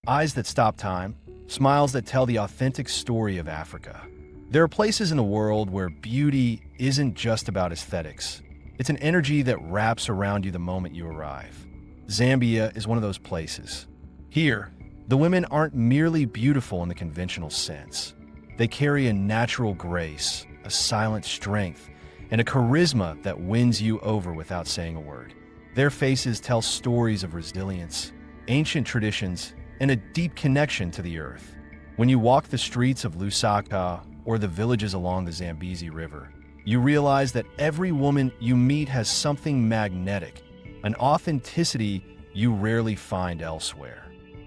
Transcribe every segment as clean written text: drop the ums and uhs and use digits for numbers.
eyes that stop time, smiles that tell the authentic story of Africa. There are places in the world where beauty isn't just about aesthetics. It's an energy that wraps around you the moment you arrive. Zambia is one of those places. Here, the women aren't merely beautiful in the conventional sense. They carry a natural grace, a silent strength, and a charisma that wins you over without saying a word. Their faces tell stories of resilience, ancient traditions, and a deep connection to the earth. When you walk the streets of Lusaka or the villages along the Zambezi River, you realize that every woman you meet has something magnetic, an authenticity you rarely find elsewhere.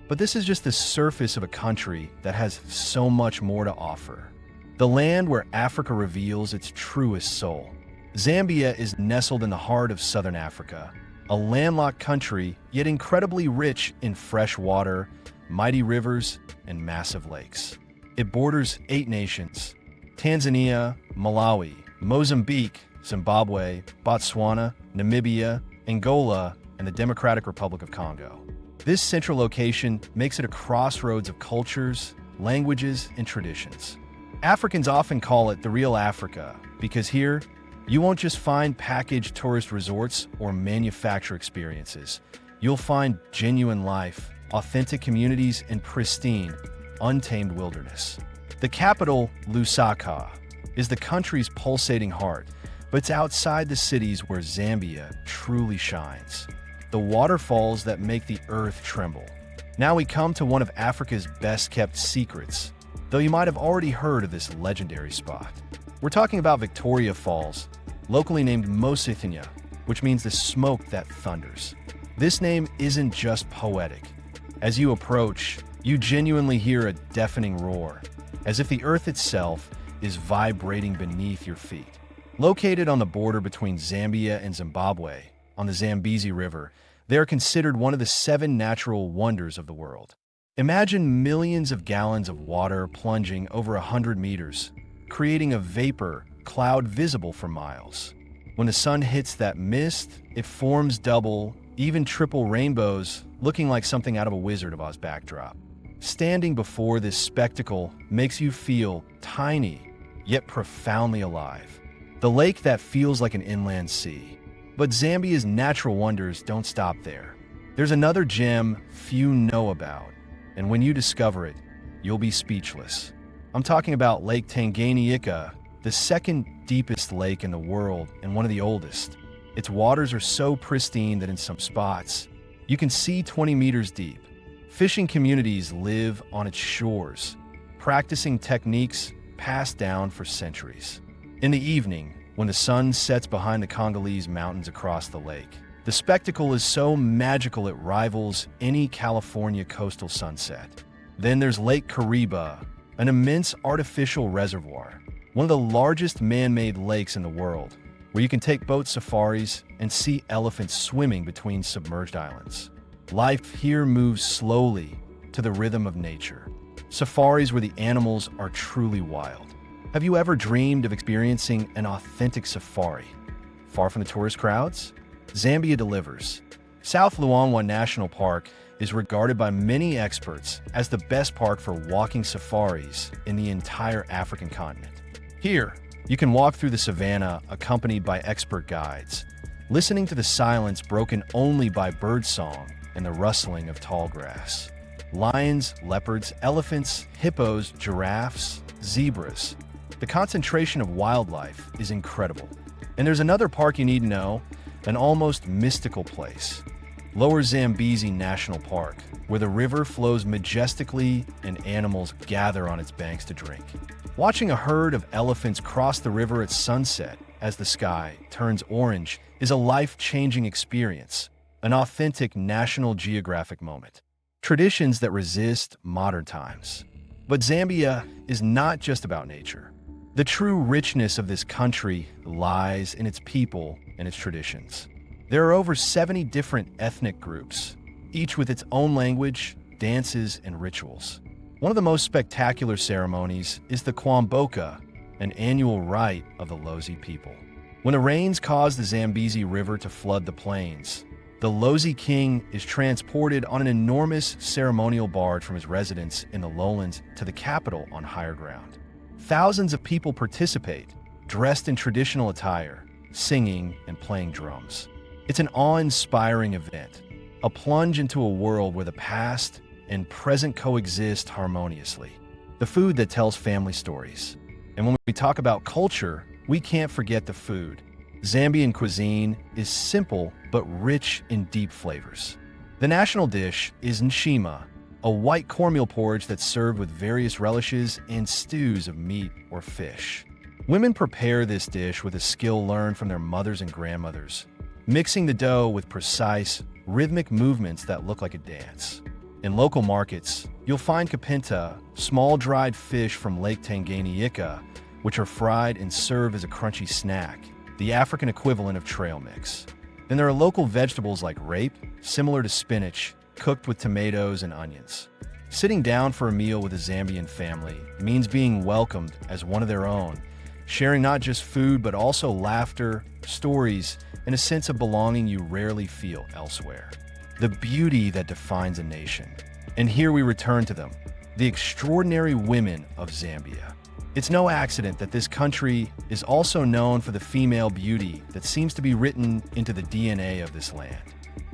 But this is just the surface of a country that has so much more to offer. The land where Africa reveals its truest soul. Zambia is nestled in the heart of southern Africa, a landlocked country, yet incredibly rich in fresh water, mighty rivers, and massive lakes. It borders 8 nations: Tanzania, Malawi, Mozambique, Zimbabwe, Botswana, Namibia, Angola, and the Democratic Republic of Congo. This central location makes it a crossroads of cultures, languages, and traditions. Africans often call it the real Africa because here, you won't just find packaged tourist resorts or manufactured experiences. You'll find genuine life, authentic communities, and pristine, untamed wilderness. The capital, Lusaka, is the country's pulsating heart, but it's outside the cities where Zambia truly shines. The waterfalls that make the earth tremble. Now we come to one of Africa's best-kept secrets, though you might have already heard of this legendary spot. We're talking about Victoria Falls, locally named Mosi-oa-Tunya, which means the smoke that thunders. This name isn't just poetic. As you approach, you genuinely hear a deafening roar, as if the earth itself is vibrating beneath your feet. Located on the border between Zambia and Zimbabwe, on the Zambezi River, they are considered one of the 7 natural wonders of the world. Imagine millions of gallons of water plunging over 100 meters, creating a vapor cloud visible for miles. When the sun hits that mist, it forms double, even triple rainbows, looking like something out of a Wizard of Oz backdrop. Standing before this spectacle makes you feel tiny, yet profoundly alive. The lake that feels like an inland sea. But Zambia's natural wonders don't stop there. There's another gem few know about, and when you discover it, you'll be speechless. I'm talking about Lake Tanganyika, the second deepest lake in the world and one of the oldest. Its waters are so pristine that in some spots, you can see 20 meters deep. Fishing communities live on its shores, practicing techniques passed down for centuries. In the evening, when the sun sets behind the Congolese mountains across the lake, the spectacle is so magical it rivals any California coastal sunset. Then there's Lake Kariba, an immense artificial reservoir, one of the largest man-made lakes in the world, where you can take boat safaris and see elephants swimming between submerged islands. Life here moves slowly to the rhythm of nature. Safaris where the animals are truly wild. Have you ever dreamed of experiencing an authentic safari? Far from the tourist crowds? Zambia delivers. South Luangwa National Park is regarded by many experts as the best park for walking safaris in the entire African continent. Here, you can walk through the savannah accompanied by expert guides, listening to the silence broken only by birdsong and the rustling of tall grass. Lions, leopards, elephants, hippos, giraffes, zebras. The concentration of wildlife is incredible. And there's another park you need to know, an almost mystical place. Lower Zambezi National Park, where the river flows majestically and animals gather on its banks to drink. Watching a herd of elephants cross the river at sunset as the sky turns orange is a life-changing experience, an authentic National Geographic moment. Traditions that resist modern times. But Zambia is not just about nature. The true richness of this country lies in its people and its traditions. There are over 70 different ethnic groups, each with its own language, dances, and rituals. One of the most spectacular ceremonies is the Kuomboka, an annual rite of the Lozi people. When the rains cause the Zambezi River to flood the plains, The Lozi King is transported on an enormous ceremonial barge from his residence in the lowlands to the capital on higher ground. Thousands of people participate, dressed in traditional attire, singing and playing drums. It's an awe-inspiring event, a plunge into a world where the past and present coexist harmoniously. The food that tells family stories. And when we talk about culture, we can't forget the food. Zambian cuisine is simple but rich in deep flavors. The national dish is nshima, a white cornmeal porridge that's served with various relishes and stews of meat or fish. Women prepare this dish with a skill learned from their mothers and grandmothers, mixing the dough with precise, rhythmic movements that look like a dance. In local markets, you'll find kapinta, small dried fish from Lake Tanganyika, which are fried and served as a crunchy snack, the African equivalent of trail mix. Then there are local vegetables like rape, similar to spinach, cooked with tomatoes and onions. Sitting down for a meal with a Zambian family means being welcomed as one of their own, sharing not just food but also laughter, stories, and a sense of belonging you rarely feel elsewhere. The beauty that defines a nation. And here we return to them, the extraordinary women of Zambia. It's no accident that this country is also known for the female beauty that seems to be written into the DNA of this land.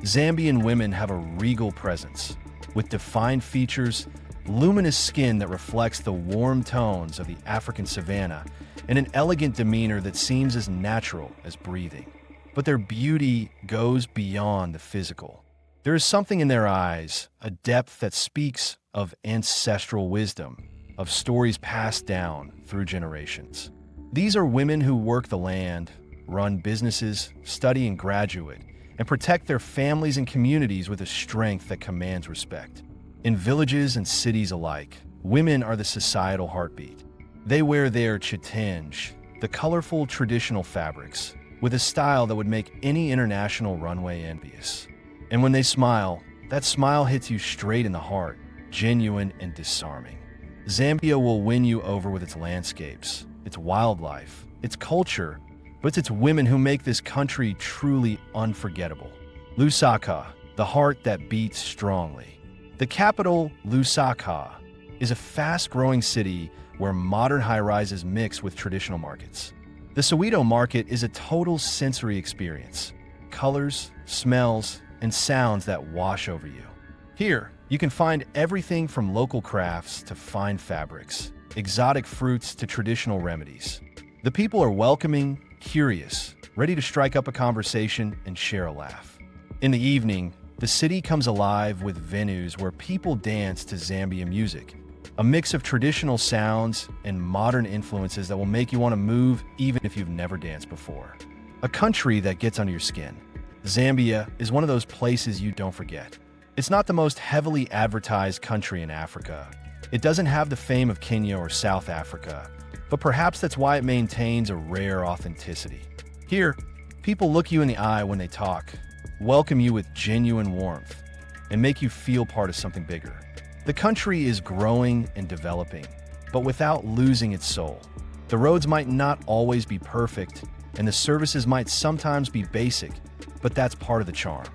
Zambian women have a regal presence, with defined features, luminous skin that reflects the warm tones of the African savanna, and an elegant demeanor that seems as natural as breathing. But their beauty goes beyond the physical. There is something in their eyes, a depth that speaks of ancestral wisdom, of stories passed down through generations. These are women who work the land, run businesses, study and graduate, and protect their families and communities with a strength that commands respect. In villages and cities alike, women are the societal heartbeat. They wear their chitenge, the colorful traditional fabrics, with a style that would make any international runway envious. And when they smile, that smile hits you straight in the heart, genuine and disarming. Zambia will win you over with its landscapes, its wildlife, its culture, but it's its women who make this country truly unforgettable. Lusaka, the heart that beats strongly. The capital, Lusaka, is a fast-growing city where modern high-rises mix with traditional markets. The Soweto market is a total sensory experience. Colors, smells, and sounds that wash over you. Here, you can find everything from local crafts to fine fabrics, exotic fruits to traditional remedies. The people are welcoming, curious, ready to strike up a conversation and share a laugh. In the evening, the city comes alive with venues where people dance to Zambian music, a mix of traditional sounds and modern influences that will make you want to move even if you've never danced before. A country that gets under your skin. Zambia is one of those places you don't forget. It's not the most heavily advertised country in Africa. It doesn't have the fame of Kenya or South Africa, but perhaps that's why it maintains a rare authenticity. Here, people look you in the eye when they talk, welcome you with genuine warmth, and make you feel part of something bigger. The country is growing and developing, but without losing its soul. The roads might not always be perfect, and the services might sometimes be basic, but that's part of the charm.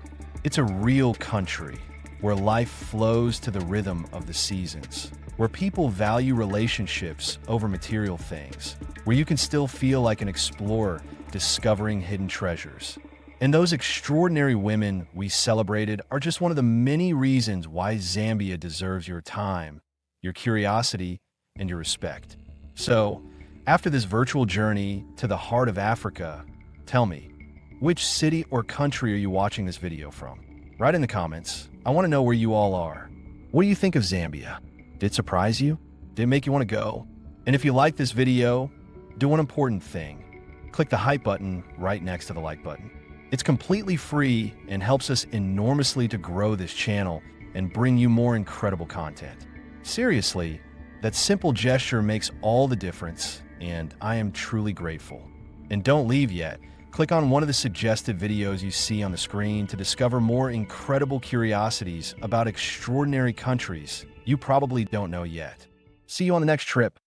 It's a real country where life flows to the rhythm of the seasons, where people value relationships over material things, where you can still feel like an explorer discovering hidden treasures. And those extraordinary women we celebrated are just one of the many reasons why Zambia deserves your time, your curiosity, and your respect. So, after this virtual journey to the heart of Africa, tell me, which city or country are you watching this video from? Write in the comments. I want to know where you all are. What do you think of Zambia? Did it surprise you? Did it make you want to go? And if you like this video, do one important thing. Click the hype button right next to the like button. It's completely free and helps us enormously to grow this channel and bring you more incredible content. Seriously, that simple gesture makes all the difference, and I am truly grateful. And don't leave yet. Click on one of the suggested videos you see on the screen to discover more incredible curiosities about extraordinary countries you probably don't know yet. See you on the next trip.